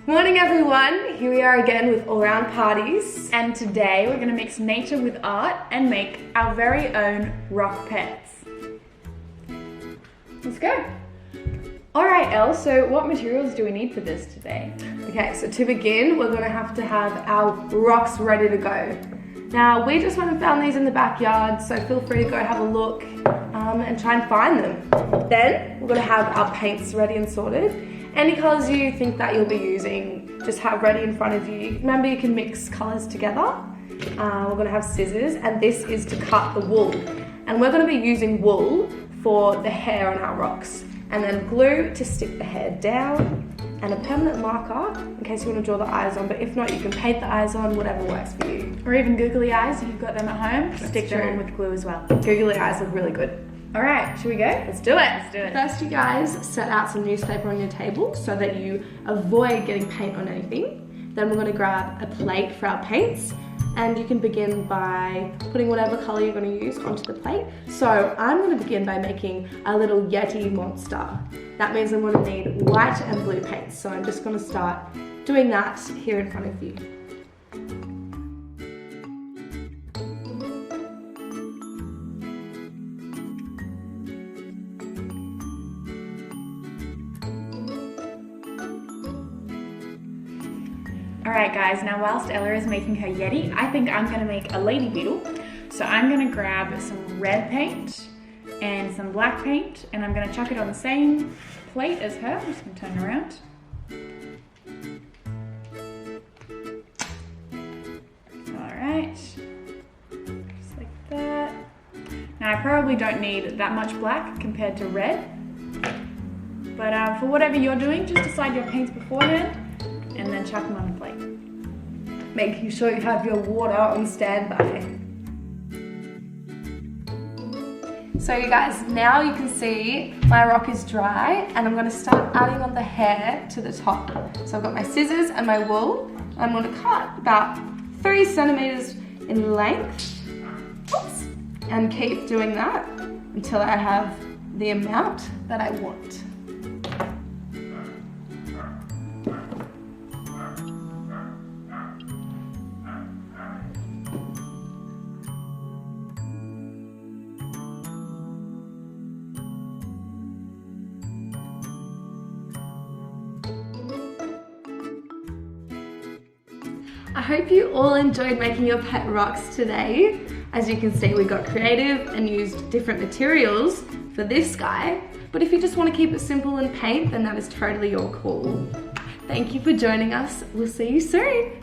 Morning everyone, here we are again with All Around Parties. And today we're going to mix nature with art and make our very own rock pets. Let's go. Alright Elle, so what materials do we need for this today? Okay, so to begin, we're going to have our rocks ready to go. Now, we just went and found these in the backyard, so feel free to go have a look and try and find them. Then, we're going to have our paints ready and sorted. Any colours you think that you'll be using, just have ready in front of you. Remember, you can mix colours together. We're going to have scissors, and this is to cut the wool. And we're going to be using wool for the hair on our rocks. And then glue to stick the hair down, and a permanent marker in case you want to draw the eyes on, but if not, you can paint the eyes on, whatever works for you. Or even googly eyes if you've got them at home. Stick them on with glue as well. Googly eyes look really good. Alright, should we go? Let's do it. Let's do it. First, you guys set out some newspaper on your table so that you avoid getting paint on anything. Then we're going to grab a plate for our paints, and you can begin by putting whatever colour you're going to use onto the plate. So I'm going to begin by making a little Yeti monster. That means I'm going to need white and blue paints. So I'm just going to start doing that here in front of you. Alright guys, now whilst Ella is making her Yeti, I think I'm going to make a lady beetle. So I'm going to grab some red paint and some black paint, and I'm going to chuck it on the same plate as her. I'm just going to turn it around. Alright, just like that. Now I probably don't need that much black compared to red, but for whatever you're doing, just decide your paints beforehand and then chuck them on the plate. Making sure you have your water on standby. So you guys, now you can see my rock is dry, and I'm going to start adding on the hair to the top. So I've got my scissors and my wool. I'm going to cut about 3 centimeters in length. Oops. And keep doing that until I have the amount that I want. I hope you all enjoyed making your pet rocks today. As you can see, we got creative and used different materials for this guy. But if you just want to keep it simple and paint, then that is totally your call. Thank you for joining us. We'll see you soon.